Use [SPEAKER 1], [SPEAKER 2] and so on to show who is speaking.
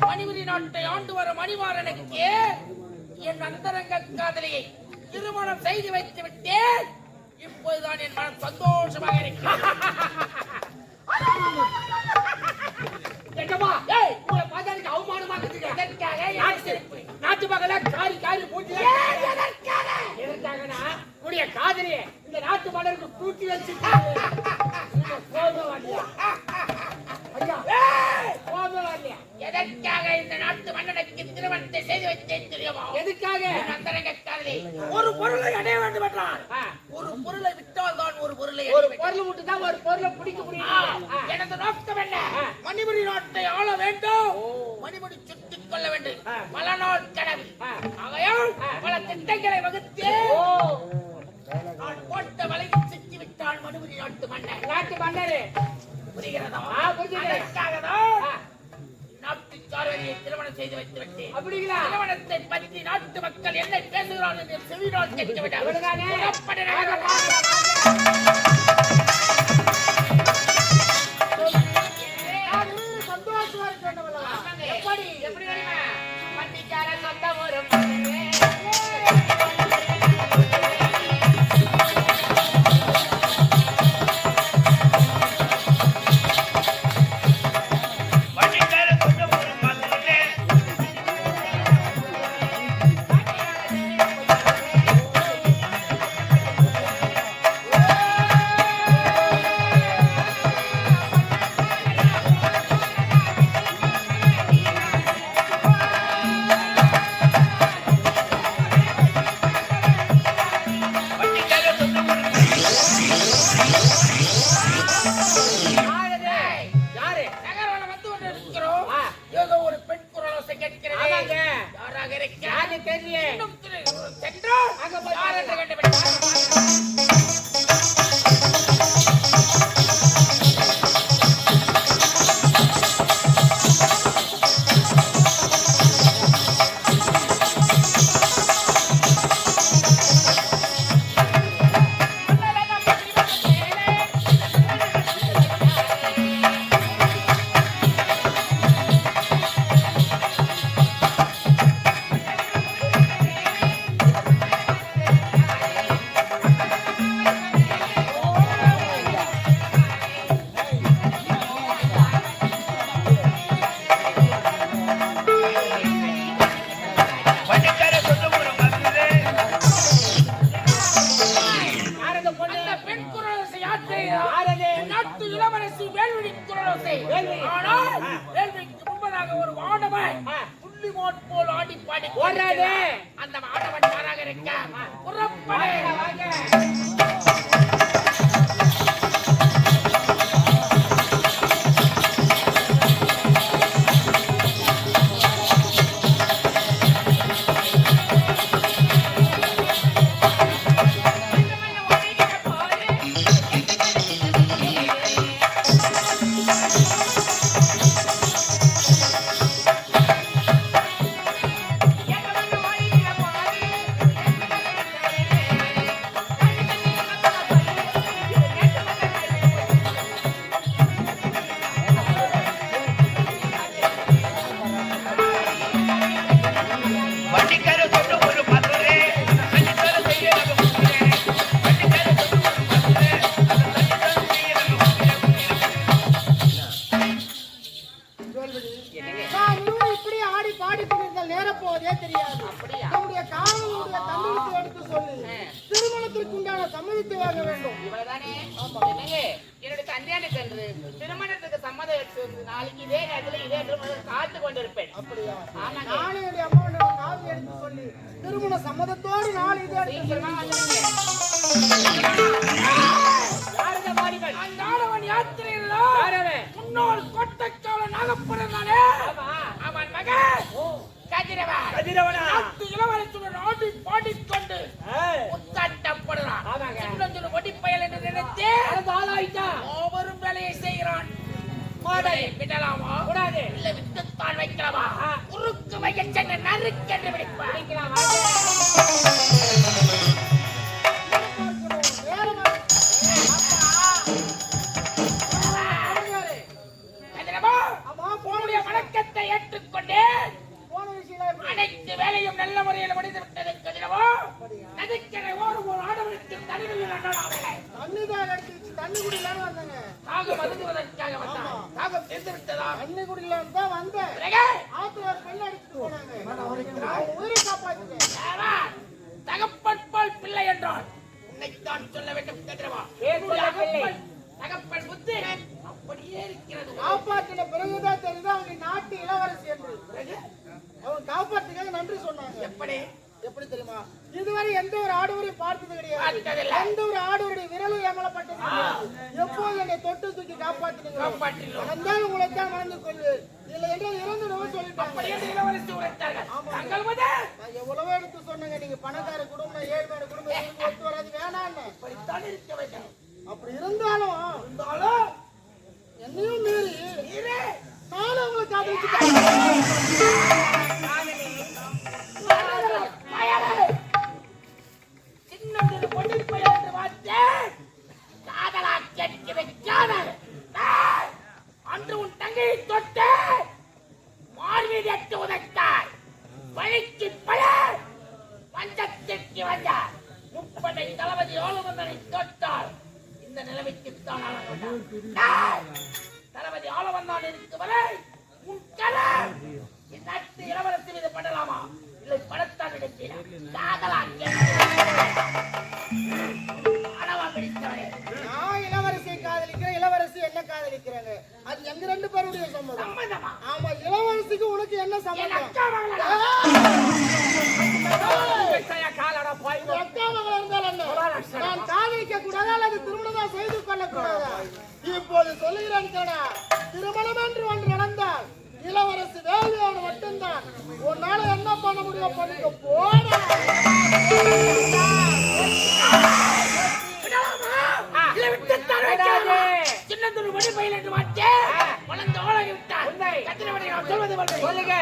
[SPEAKER 1] மணிபுரி நாட்டை ஆண்டு வர மணிமாறனுக்கு என் அந்தரங்க காதலியை திருமணம் செய்து வைத்து விட்டேன். இப்போதுதான் என் மனம் சந்தோஷமாக இருக்கிறது. அவமானமாக நாட்டு மகள காரி காரி மூஞ்சி எதற்காகனா உடைய காதலியை இந்த நாட்டு மலருக்கு கூட்டி வச்சு எதற்காக இந்த நாட்டு மன்னனுக்கு திருமணத்தை செய்து வைத்தேன் தெரியுமா? எதுக்காக? அந்தரங்க காதலி ஒரு பொருளை அடைய வேண்டும் என்றால் ஒரு பொருளை விட்டால் தான் ஒரு பொருளை விட்டு தான் ஒரு பொருளை பிடிக்க முடியும். எனது நோக்கம் என்ன? மணிபுரி நாட்டை ஆள வேண்டும், மணிபுரி சுற்றிக் கொள்ள வேண்டும். பல நாள் கனவு ஆகையால் பல திட்டங்களை வகுத்து நான் போட்ட வலையில் சிக்கி விட்டால் மணிபுரி நாட்டு மன்னர். புரிகிறதா? நாட்டுக்காரரை திருமணம் செய்து வைத்து விட்டேன். திருமணத்தை பற்றி நாட்டு மக்கள் என்ன பேசுகிறார்கள் என்று செவினால் கேட்டுவிட்டார். சந்தோஷமா இருக்க எப்படி எப்படி பண்டிக்கார சொந்த ஒரு ஒரு வாடவன் புள்ளி மோட் போல் ஆடி பாடி அந்த வாடவன் யாராக இருக்க நாளைக்கு இதே நேரத்தில் இதே காத்து கொண்டிருப்பேன். திருமண சம்மதத்தோடு நாள் இதே முன்னோர் கொட்டக்கால நாகப்படம் தானே அவன் மகன் இளவரசுடன் ஆடி பாடிக்கொண்டு முத்தாட்டப்படுறான். ஒடிப்பயல் என்று நினைத்து ஒவ்வொரும் வேலையை செய்கிறான். விடலாமா கூடாது, இல்ல வித்துத்தான் வைக்கலாமா? குறுக்கு வைக்க சென்று நறுக்கென்று விடுப்பான். வணக்கத்தை எப்படி
[SPEAKER 2] எப்படி தெரியுமா? இதுவரை எந்த ஒரு ஆடவரையும் பார்த்தது கிடையாது.
[SPEAKER 1] பார்த்ததில்லை.
[SPEAKER 2] எந்த ஒரு ஆடவருடைய விரலும் ஏமலப்பட்டது கிடையாது. எப்போது என்னை தொட்டு தூக்கி காப்பாற்றினீங்களோ வந்தால் உங்களை தான் மறந்து கொள்ளு. இல்லை என்றால் இறந்துடுவோம் சொல்லிட்டாங்க.
[SPEAKER 1] இளவரசி உரைத்தார்கள். தங்கள் முதல்
[SPEAKER 2] நான் எவ்வளவோ எடுத்து சொன்னேங்க. நீங்க பணக்கார குடும்பம், ஏழ்மையான குடும்பம் இருந்து ஒத்து வராது வேணான்னு.
[SPEAKER 1] இப்படித்தான் இருக்க வேண்டும்.
[SPEAKER 2] அப்படி இருந்தாலும் என்னையும் மீறி நானும் உங்களை காதலிச்சுட்டேன்.
[SPEAKER 1] சின்னது பொண்ணு பையன் என்று பார்த்தேன். காதலா கேட்க வைக்காத அன்று உன் தங்கையை தொட்டு மார்மீதி அட்டு உதைத்தார். பழிக்கு பலர் பஞ்சத்திற்கு வந்தார். முப்படை தளபதி ஆளுமந்தனை தொட்டார். இந்த நிலைமைக்குத்தான் தளபதி ஆளுமந்தான் இருக்கு வரை உன் கலம் என் நட்டு இளவரசி மீது படலாமா? இல்லை படத்தான் எடுத்தேன். காதலா அளவா பிடித்தவரே.
[SPEAKER 2] நான் இளவரசியை காதலிக்கிறேன், இளவரசி என்ன காதலிக்கிறாங்க. அது எங்க ரெண்டு பேருடைய சம்மதம்.
[SPEAKER 1] சம்மதமா?
[SPEAKER 2] ஆமா, இளவரசிக்கு உனக்கு என்ன
[SPEAKER 1] என்
[SPEAKER 2] சம்மதம்?
[SPEAKER 1] அக்கா மகளா? காலடா போய்
[SPEAKER 2] உங்க அக்கா மகள் இருந்தால் என்ன? நான் காதலிக்க கூடாதா அல்லது திருமணம் செய்து கொள்ள கூடாதா? இப்போது சொல்லுகிறேன் கேடா. திருமணம் என்று ஒன்று நடந்தால் இளவரசி வேலையோடு மட்டும்தான். உன்னால என்ன பண்ண முடியும்? பண்ணிக்க போட.
[SPEAKER 1] சின்னதொரு மணி பையன் என்று பார்த்தேன். வளர்ந்து ஓலகி விட்டார். கத்திரவனை நான் சொல்வது சொல்லுங்க.